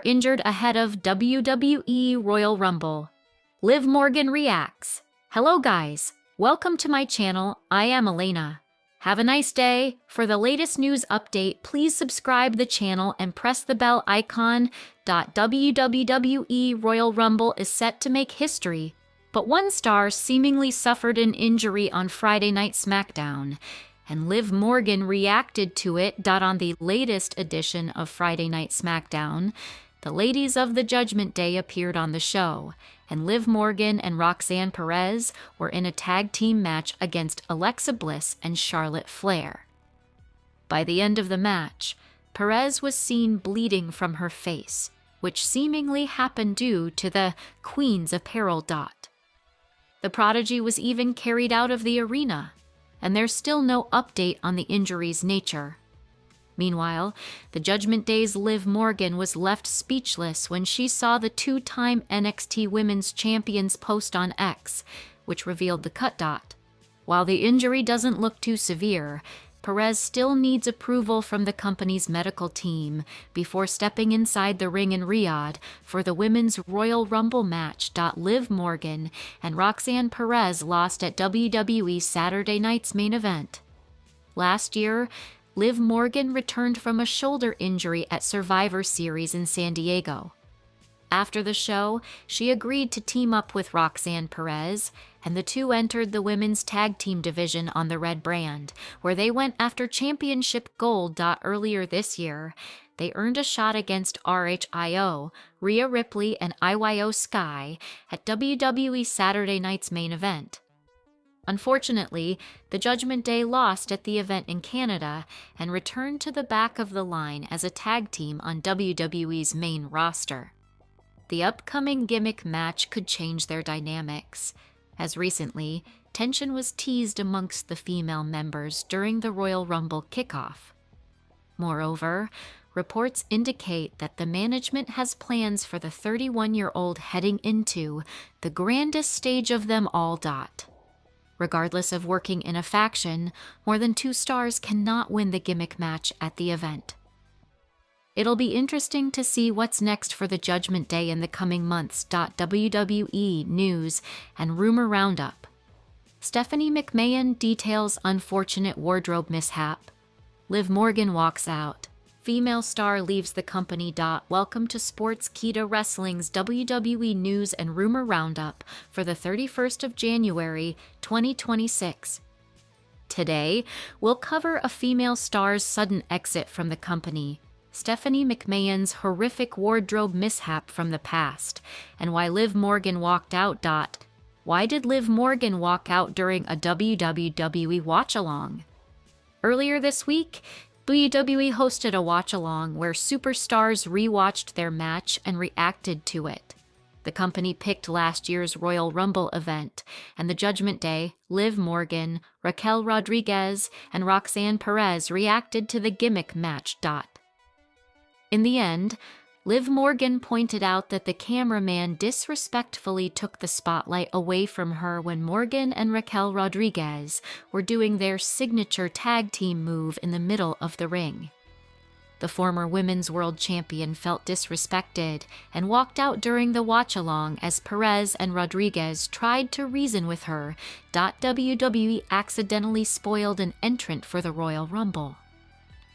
injured ahead of WWE Royal Rumble. Liv Morgan reacts. Hello guys, welcome to my channel. I am Elena. Have a nice day. For the latest news update, please subscribe the channel and press the bell icon. WWE Royal Rumble is set to make history, but one star seemingly suffered an injury on Friday Night SmackDown, and Liv Morgan reacted to it. On the latest edition of Friday Night SmackDown, the ladies of the Judgment Day appeared on the show, and Liv Morgan and Roxanne Perez were in a tag team match against Alexa Bliss and Charlotte Flair. By the end of the match, Perez was seen bleeding from her face, which seemingly happened due to the Queen's apparel. The prodigy was even carried out of the arena, and there's still no update on the injury's nature. Meanwhile, the Judgment Day's Liv Morgan was left speechless when she saw the two-time NXT Women's Champions post on X, which revealed the cut. While the injury doesn't look too severe, Perez still needs approval from the company's medical team before stepping inside the ring in Riyadh for the Women's Royal Rumble match. Liv Morgan and Roxanne Perez lost at WWE Saturday Night's main event. Last year, Liv Morgan returned from a shoulder injury at Survivor Series in San Diego. After the show, she agreed to team up with Roxanne Perez, and the two entered the women's tag team division on the Red brand, where they went after championship gold. Earlier this year, they earned a shot against RHIO, Rhea Ripley, and IYO Sky at WWE Saturday Night's main event. Unfortunately, the Judgment Day lost at the event in Canada and returned to the back of the line as a tag team on WWE's main roster. The upcoming gimmick match could change their dynamics, as recently, tension was teased amongst the female members during the Royal Rumble kickoff. Moreover, reports indicate that the management has plans for the 31-year-old heading into the grandest stage of them all. Regardless of working in a faction, more than 2 stars cannot win the gimmick match at the event. It'll be interesting to see what's next for the Judgment Day in the coming months. WWE News and Rumor Roundup. Stephanie McMahon details unfortunate wardrobe mishap. Liv Morgan walks out. Female star leaves the company. Welcome to Sportskeeda Wrestling's WWE News and Rumor Roundup for the 31st of January, 2026. Today, we'll cover a female star's sudden exit from the company, Stephanie McMahon's horrific wardrobe mishap from the past, and why Liv Morgan walked out. Why did Liv Morgan walk out during a WWE watch-along? Earlier this week, WWE hosted a watch-along where superstars rewatched their match and reacted to it. The company picked last year's Royal Rumble event, and the Judgment Day, Liv Morgan, Raquel Rodriguez, and Roxanne Perez reacted to the gimmick match. In the end, Liv Morgan pointed out that the cameraman disrespectfully took the spotlight away from her when Morgan and Raquel Rodriguez were doing their signature tag team move in the middle of the ring. The former Women's World Champion felt disrespected and walked out during the watch-along as Perez and Rodriguez tried to reason with her. WWE accidentally spoiled an entrant for the Royal Rumble.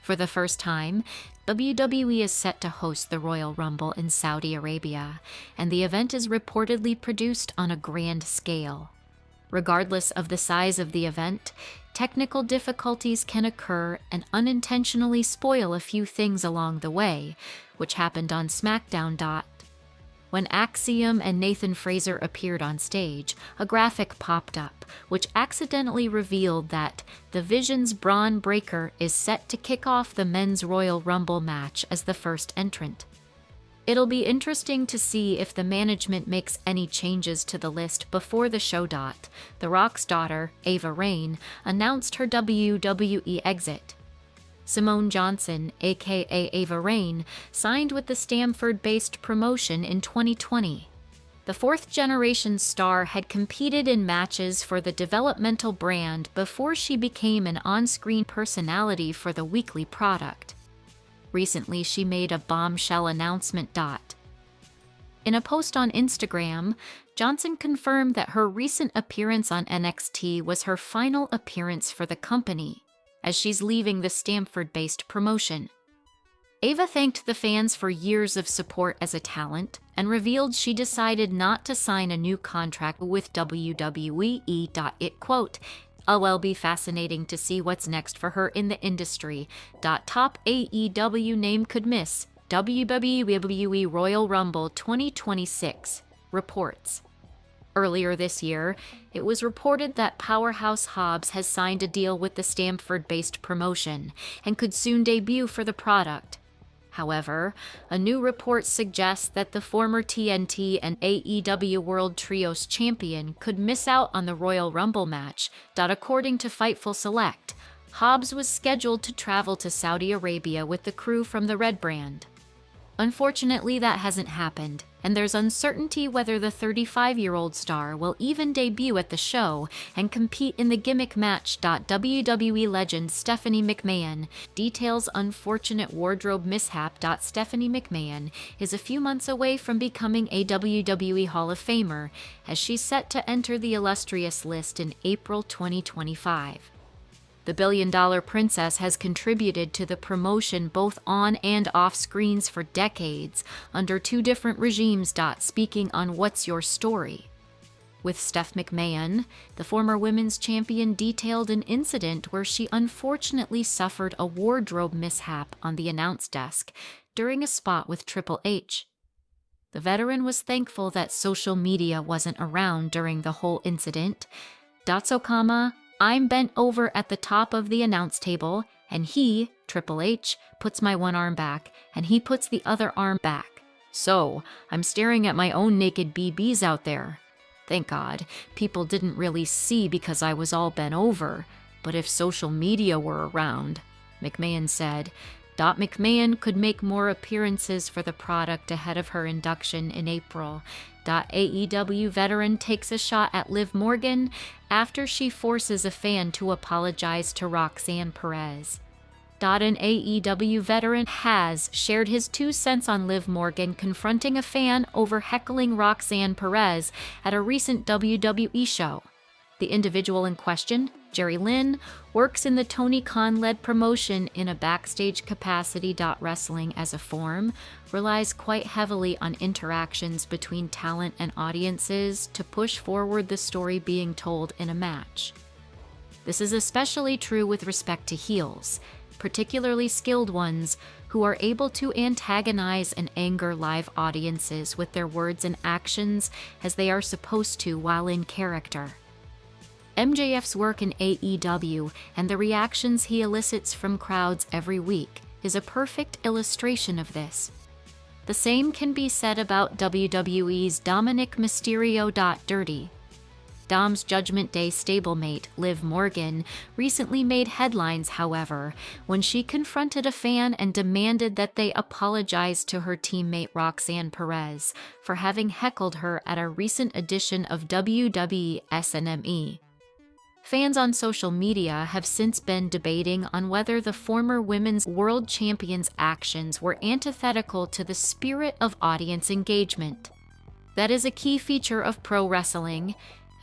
For the first time, WWE is set to host the Royal Rumble in Saudi Arabia, and the event is reportedly produced on a grand scale. Regardless of the size of the event, technical difficulties can occur and unintentionally spoil a few things along the way, which happened on SmackDown. When Axiom and Nathan Fraser appeared on stage, a graphic popped up, which accidentally revealed that the Vision's Braun Breaker is set to kick off the Men's Royal Rumble match as the first entrant. It'll be interesting to see if the management makes any changes to the list before the show. The Rock's daughter, Ava Raine, announced her WWE exit. Simone Johnson, aka Ava Raine, signed with the Stamford-based promotion in 2020. The fourth-generation star had competed in matches for the developmental brand before she became an on-screen personality for the weekly product. Recently, she made a bombshell announcement. In a post on Instagram, Johnson confirmed that her recent appearance on NXT was her final appearance for the company, as she's leaving the Stamford-based promotion. Ava thanked the fans for years of support as a talent and revealed she decided not to sign a new contract with WWE. It quote, "It'll be fascinating to see what's next for her in the industry. Top AEW name could miss WWE Royal Rumble 2026, reports. Earlier this year, it was reported that Powerhouse Hobbs has signed a deal with the Stamford-based promotion and could soon debut for the product. However, a new report suggests that the former TNT and AEW World Trios champion could miss out on the Royal Rumble match. According to Fightful Select, Hobbs was scheduled to travel to Saudi Arabia with the crew from the Red Brand. Unfortunately, that hasn't happened, and there's uncertainty whether the 35-year-old star will even debut at the show and compete in the gimmick match. WWE legend Stephanie McMahon details unfortunate wardrobe mishap. Stephanie McMahon is a few months away from becoming a WWE Hall of Famer, as she's set to enter the illustrious list in April 2025. The billion-dollar princess has contributed to the promotion both on and off screens for decades, under two different regimes. Speaking on What's Your Story? With Steph McMahon, the former women's champion detailed an incident where she unfortunately suffered a wardrobe mishap on the announce desk during a spot with Triple H. The veteran was thankful that social media wasn't around during the whole incident. I'm bent over at the top of the announce table, and he, Triple H, puts my one arm back, and he puts the other arm back. So, I'm staring at my own naked BBs out there. Thank God, people didn't really see because I was all bent over, but if social media were around," McMahon said. McMahon could make more appearances for the product ahead of her induction in April. AEW veteran takes a shot at Liv Morgan after she forces a fan to apologize to Roxanne Perez. An AEW veteran has shared his 2 cents on Liv Morgan confronting a fan over heckling Roxanne Perez at a recent WWE show. The individual in question, Jerry Lynn, works in the Tony Khan-led promotion in a backstage capacity. Wrestling as a form relies quite heavily on interactions between talent and audiences to push forward the story being told in a match. This is especially true with respect to heels, particularly skilled ones who are able to antagonize and anger live audiences with their words and actions as they are supposed to while in character. MJF's work in AEW and the reactions he elicits from crowds every week is a perfect illustration of this. The same can be said about WWE's Dominic Mysterio. Dirty. Dom's Judgment Day stablemate, Liv Morgan, recently made headlines, however, when she confronted a fan and demanded that they apologize to her teammate Roxanne Perez for having heckled her at a recent edition of WWE SNME. Fans on social media have since been debating on whether the former women's world champion's actions were antithetical to the spirit of audience engagement. That is a key feature of pro wrestling,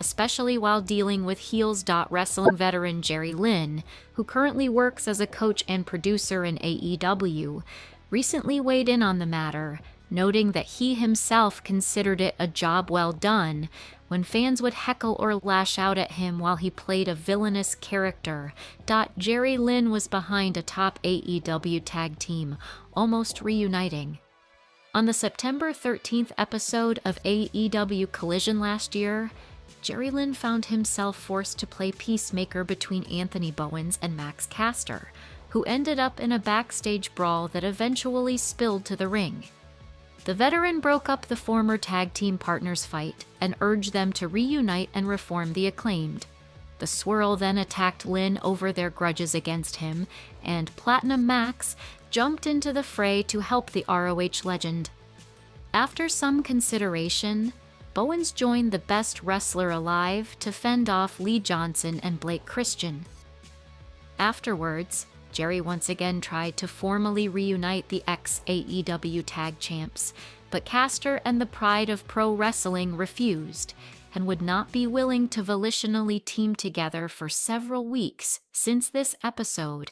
especially while dealing with heels. Wrestling veteran Jerry Lynn, who currently works as a coach and producer in AEW, recently weighed in on the matter, noting that he himself considered it a job well done when fans would heckle or lash out at him while he played a villainous character. Jerry Lynn was behind a top AEW tag team, almost reuniting. On the September 13th episode of AEW Collision last year, Jerry Lynn found himself forced to play peacemaker between Anthony Bowens and Max Caster, who ended up in a backstage brawl that eventually spilled to the ring. The veteran broke up the former tag team partners' fight and urged them to reunite and reform the Acclaimed. The Swirl then attacked Lynn over their grudges against him, and Platinum Max jumped into the fray to help the ROH legend. After some consideration, Bowens joined the best wrestler alive to fend off Lee Johnson and Blake Christian. Afterwards, Jerry once again tried to formally reunite the ex-AEW tag champs, but Caster and the Pride of Pro Wrestling refused, and would not be willing to volitionally team together for several weeks since this episode.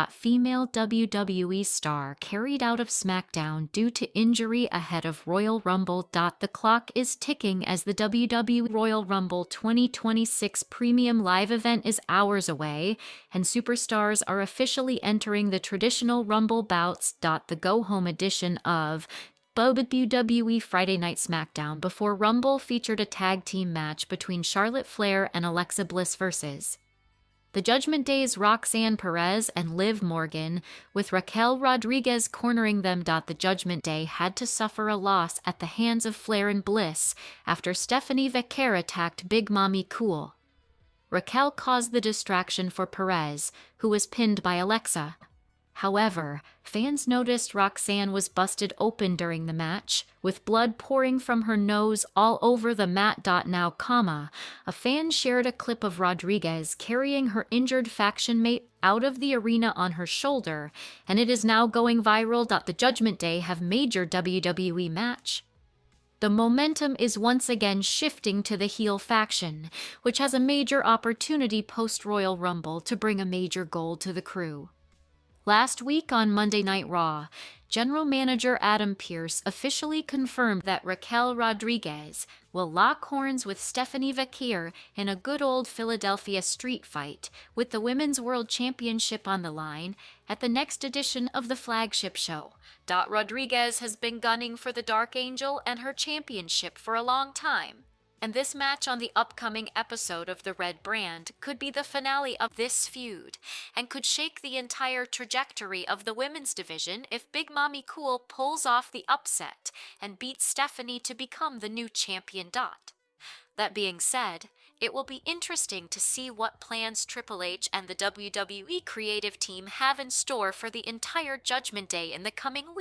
Female WWE star carried out of SmackDown due to injury ahead of Royal Rumble. The clock is ticking as the WWE Royal Rumble 2026 premium live event is hours away, and superstars are officially entering the traditional Rumble bouts. The go-home edition of WWE Friday Night SmackDown before Rumble featured a tag team match between Charlotte Flair and Alexa Bliss versus the Judgment Day's Roxanne Perez and Liv Morgan, with Raquel Rodriguez cornering them. The Judgment Day had to suffer a loss at the hands of Flair and Bliss after Stephanie Vaquer attacked Big Mommy Cool. Raquel caused the distraction for Perez, who was pinned by Alexa. However, fans noticed Roxanne was busted open during the match, with blood pouring from her nose all over the mat. Now, a fan shared a clip of Rodriguez carrying her injured faction mate out of the arena on her shoulder, and it is now going viral. The Judgment Day have major WWE match. The momentum is once again shifting to the heel faction, which has a major opportunity post-Royal Rumble to bring a major goal to the crew. Last week on Monday Night Raw, General Manager Adam Pearce officially confirmed that Raquel Rodriguez will lock horns with Stephanie Vaquer in a good old Philadelphia street fight, with the Women's World Championship on the line at the next edition of the flagship show. Rodriguez has been gunning for the Dark Angel and her championship for a long time, and this match on the upcoming episode of The Red Brand could be the finale of this feud, and could shake the entire trajectory of the women's division if Big Mommy Cool pulls off the upset and beats Stephanie to become the new champion. That being said, it will be interesting to see what plans Triple H and the WWE creative team have in store for the entire Judgment Day in the coming weeks.